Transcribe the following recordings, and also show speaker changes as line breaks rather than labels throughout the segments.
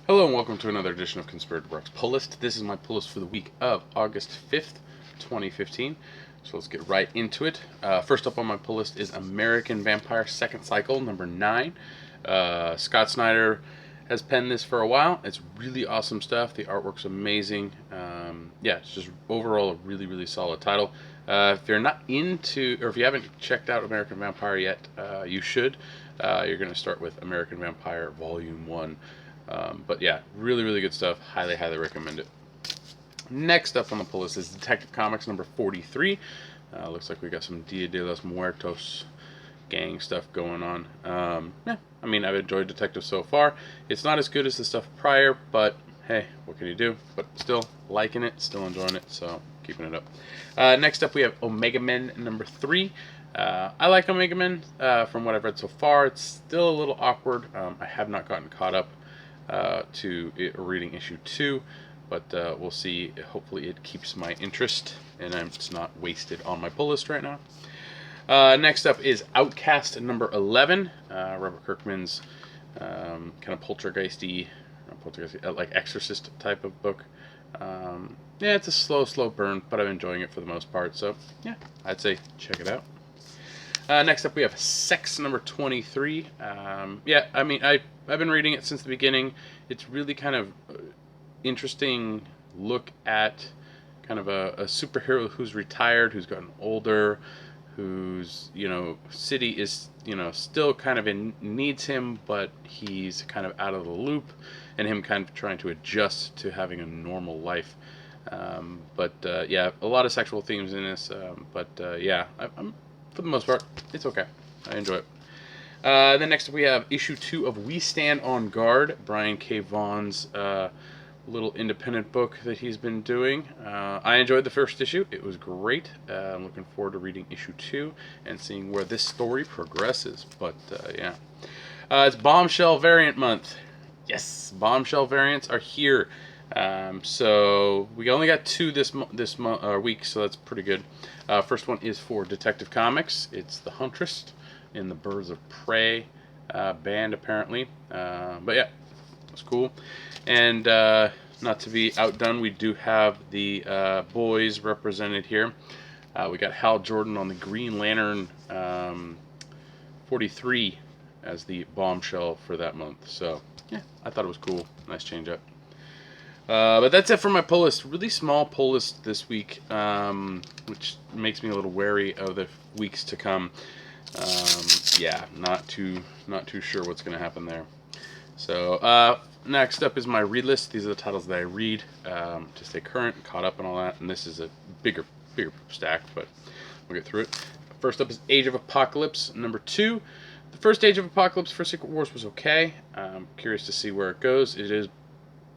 Hello and welcome to another edition of Conspirator Pull List. This is my pull list for the week of August 5th, 2015. So let's get right into it. First up on my pull list is American Vampire Second Cycle, number 9. Scott Snyder has penned this for a while. It's really awesome stuff. The artwork's amazing. Yeah, it's just overall a really, really solid title. If you're not into, or if you haven't checked out American Vampire yet, you should. You're going to start with American Vampire Volume 1. But yeah, really, really good stuff. Highly, highly recommend it. Next up on the pull list is Detective Comics number 43. Looks like we got some Dia de los Muertos gang stuff going on. Yeah, I mean, I've enjoyed Detective so far. It's not as good as the stuff prior, but hey, what can you do? But still liking it, still enjoying it, so keeping it up. Next up, we have Omega Men number 3. I like Omega Men from what I've read so far. It's still a little awkward. I have not gotten caught up to reading issue 2, but we'll see. Hopefully it keeps my interest and it's not wasted on my pull list right now. Next up is Outcast number 11, Robert Kirkman's kind of poltergeisty, like Exorcist type of book. Yeah, it's a slow burn, but I'm enjoying it for the most part, so yeah, I'd say check it out. Next up, we have Sex number 23. Yeah, I mean, I've been reading it since the beginning. It's really kind of interesting look at kind of a superhero who's retired, who's gotten older, whose city is still kind of needs him, but he's kind of out of the loop, and him kind of trying to adjust to having a normal life. But yeah, a lot of sexual themes in this. But yeah, I'm for the most part, it's okay. I enjoy it. Then next up we have issue 2 of We Stand on Guard, Brian K. Vaughan's little independent book that he's been doing. I enjoyed the first issue. It was great. I'm looking forward to reading issue 2 and seeing where this story progresses. But yeah. It's Bombshell Variant month. Yes, Bombshell Variants are here. So we only got 2 this week, so that's pretty good. First one is for Detective Comics. It's the Huntress in the Birds of Prey band, apparently. But yeah, it's cool. And not to be outdone, we do have the boys represented here. We got Hal Jordan on the Green Lantern 43 as the Bombshell for that month. So yeah, I thought it was cool. Nice change up. But that's it for my pull list. Really small pull list this week, which makes me a little wary of the weeks to come. Yeah, not too sure what's going to happen there. So next up is my read list. These are the titles that I read to stay current, caught up, and all that. And this is a bigger stack, but we'll get through it. First up is Age of Apocalypse number 2. The first Age of Apocalypse for Secret Wars was okay. I'm curious to see where it goes.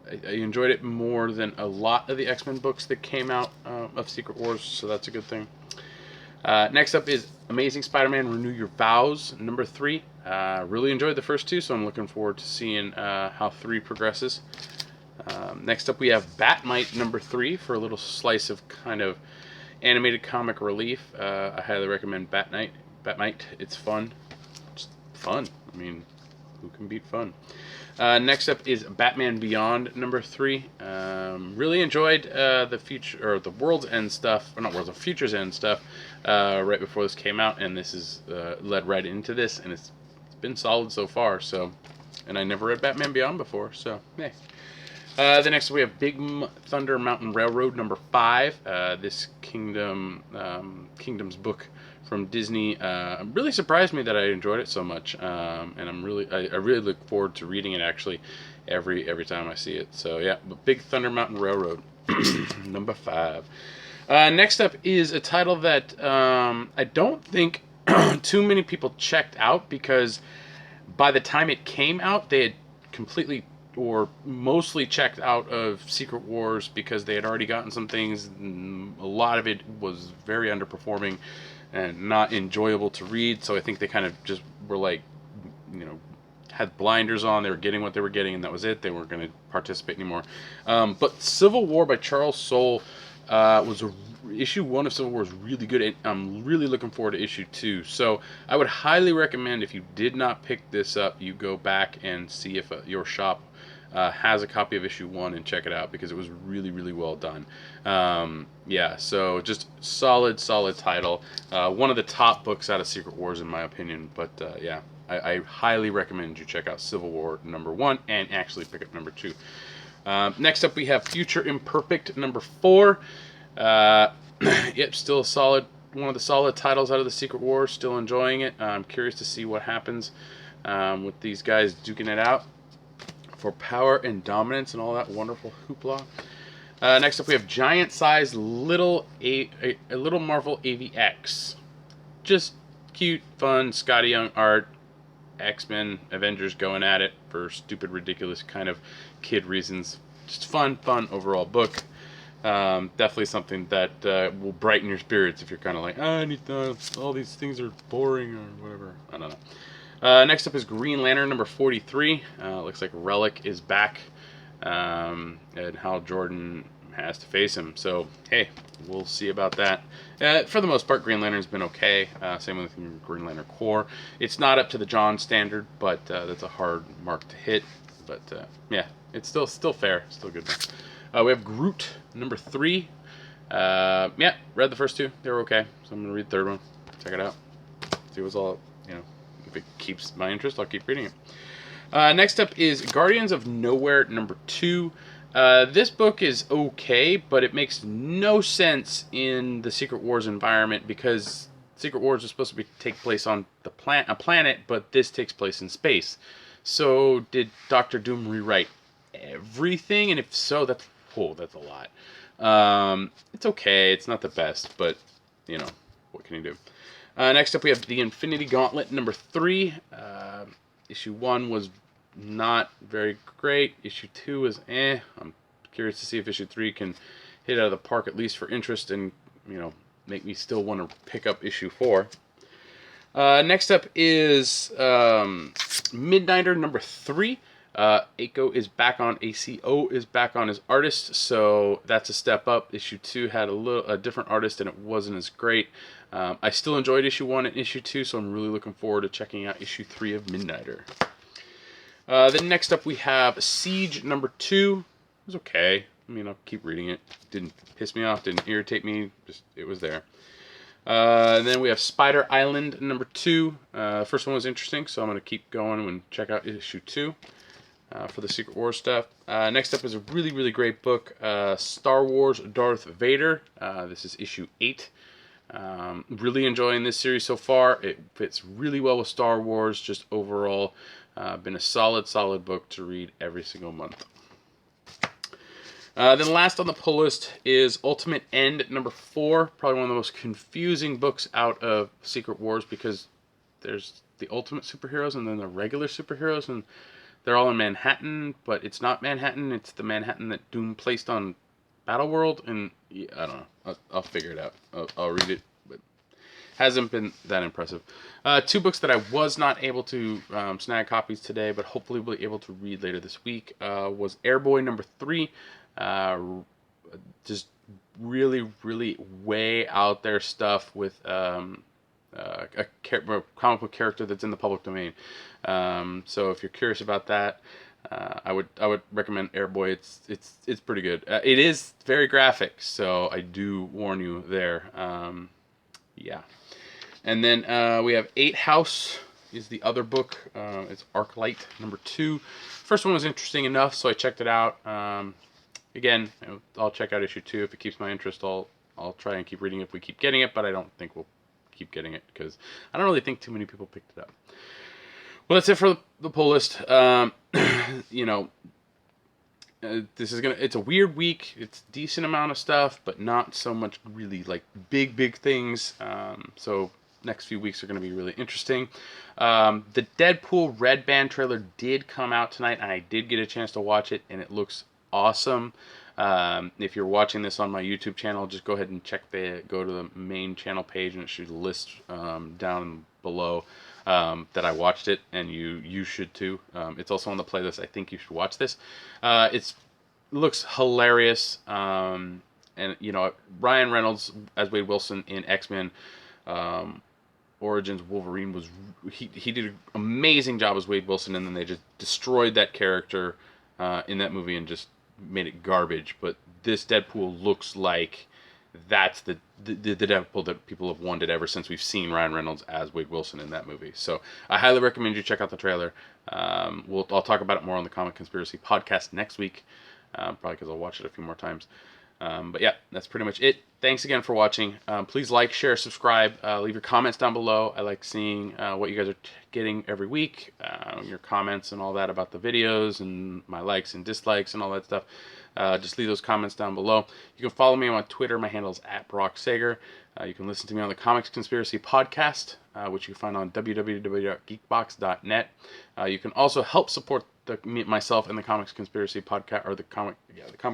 I enjoyed it more than a lot of the X-Men books that came out of Secret Wars, so that's a good thing. Next up is Amazing Spider-Man Renew Your Vows, number 3. Really enjoyed the first 2, so I'm looking forward to seeing how 3 progresses. Next up we have Batmite, number 3, for a little slice of kind of animated comic relief. I highly recommend Batmite. It's fun. It's fun. I mean, who can beat fun? Next up is Batman Beyond number 3. Really enjoyed the future or the World's End stuff, or not World's End, Future's End stuff, right before this came out, and this is led right into this, and it's been solid so far. So, and I never read Batman Beyond before, so hey. The next we have Big Thunder Mountain Railroad number 5. This Kingdom's book from Disney really surprised me that I enjoyed it so much, and I really look forward to reading it actually every time I see it. So yeah, but Big Thunder Mountain Railroad number 5. Next up is a title that I don't think too many people checked out, because by the time it came out they had completely or mostly checked out of Secret Wars, because they had already gotten some things, and a lot of it was very underperforming and not enjoyable to read. So I think they kind of just were like, had blinders on. They were getting what they were getting, and that was it. They weren't going to participate anymore. But Civil War by Charles Soule was issue 1 of Civil War is really good, and I'm really looking forward to issue 2. So I would highly recommend, if you did not pick this up, you go back and see if your shop has a copy of issue 1 and check it out, because it was really, really well done. Yeah, so just solid title. One of the top books out of Secret Wars in my opinion, but yeah, I highly recommend you check out Civil War #1 and actually pick up #2. Next up, we have Future Imperfect #4. Yep, still a solid, one of the solid titles out of the Secret Wars. Still enjoying it. I'm curious to see what happens with these guys duking it out for power and dominance and all that wonderful hoopla. Next up, we have Giant Size Little Marvel AVX. Just cute, fun, Scotty Young art. X-Men, Avengers going at it for stupid, ridiculous kind of kid reasons. Just fun overall book. Definitely something that will brighten your spirits if you're kind of like, I need all these things are boring or whatever. I don't know. Next up is Green Lantern #43. Looks like Relic is back, and Hal Jordan has to face him. So, hey, we'll see about that. For the most part, Green Lantern's been okay. Same with Green Lantern Corps. It's not up to the John standard, but that's a hard mark to hit. But yeah, it's still fair. Still good. We have Groot #3. Yeah, read the first 2. They were okay. So I'm going to read the 3rd one. Check it out. See what's all, if it keeps my interest, I'll keep reading it. Next up is Guardians of Nowhere #2. This book is okay, but it makes no sense in the Secret Wars environment, because Secret Wars is supposed to take place on a planet, but this takes place in space. So did Doctor Doom rewrite everything? And if so, that's a lot. It's okay. It's not the best, but what can you do? Next up, we have the Infinity Gauntlet #3. Issue 1 was not very great. Issue 2 is eh. I'm curious to see if issue 3 can hit out of the park, at least for interest, and make me still want to pick up issue 4. Next up is Midnighter #3. ACO is back on as artist, so that's a step up. Issue 2 had a different artist, and it wasn't as great. I still enjoyed issue 1 and issue 2, so I'm really looking forward to checking out issue 3 of Midnighter. Then next up we have Siege #2. It was okay. I mean, I'll keep reading it. Didn't piss me off, didn't irritate me, just it was there. And then we have Spider Island #2. First one was interesting, so I'm going to keep going and check out issue 2 for the Secret Wars stuff. Next up is a really, really great book, Star Wars Darth Vader. This is issue 8. Really enjoying this series so far. It fits really well with Star Wars. Just overall, been a solid book to read every single month. Then last on the pull list is Ultimate End #4. Probably one of the most confusing books out of Secret Wars, because there's the ultimate superheroes and then the regular superheroes, and they're all in Manhattan, but it's not Manhattan. It's the Manhattan that Doom placed on Battleworld, and yeah, I don't know. I'll figure it out. I'll read it, but hasn't been that impressive. 2 books that I was not able to snag copies today, but hopefully will be able to read later this week, was Airboy #3. Just really, really way out there stuff with a comic book character that's in the public domain. So if you're curious about that, I would recommend Airboy. It's pretty good. It is very graphic, so I do warn you there. Yeah. And then we have 8 House is the other book. It's Arclight #2. First one was interesting enough, so I checked it out. Again, I'll check out issue 2 if it keeps my interest. I'll try and keep reading it if we keep getting it, but I don't think we'll keep getting it because I don't really think too many people picked it up. Well, that's it for the pull list. This is it's a weird week. It's a decent amount of stuff, but not so much really like big things. So next few weeks are going to be really interesting. The Deadpool Red Band trailer did come out tonight, and I did get a chance to watch it, and it looks awesome. If you're watching this on my YouTube channel, just go ahead and go to the main channel page, and it should list down below that I watched it, and you should too. It's also on the playlist. I think you should watch this. It looks hilarious. And Ryan Reynolds as Wade Wilson in X-Men Origins Wolverine was he did an amazing job as Wade Wilson, and then they just destroyed that character in that movie and just made it garbage. But this Deadpool looks like that's the Deadpool that people have wanted ever since we've seen Ryan Reynolds as Wade Wilson in that movie. So I highly recommend you check out the trailer. I'll talk about it more on the Comic Conspiracy podcast next week, probably because I'll watch it a few more times. But yeah, that's pretty much it. Thanks again for watching. Please like, share, subscribe, leave your comments down below. I like seeing what you guys are getting every week, your comments and all that about the videos and my likes and dislikes and all that stuff. Just leave those comments down below. You can follow me on Twitter. My handle is @BrockSager. You can listen to me on the Comics Conspiracy podcast, which you can find on www.geekbox.net. You can also help support myself and the Comics Conspiracy podcast, or the Comic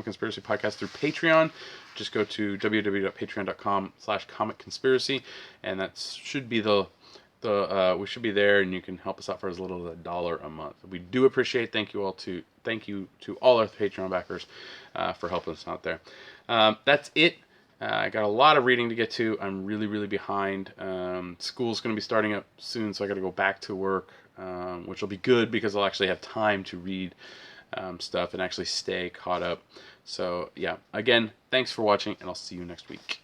Conspiracy podcast through Patreon. Just go to www.patreon.com/comicconspiracy, and that should be we should be there, and you can help us out for as little as $1 a month. We do appreciate. Thank you to all our Patreon backers for helping us out there. That's it. I got a lot of reading to get to. I'm really behind. School's going to be starting up soon, so I got to go back to work, which will be good because I'll actually have time to read stuff and actually stay caught up. So yeah, again, thanks for watching, and I'll see you next week.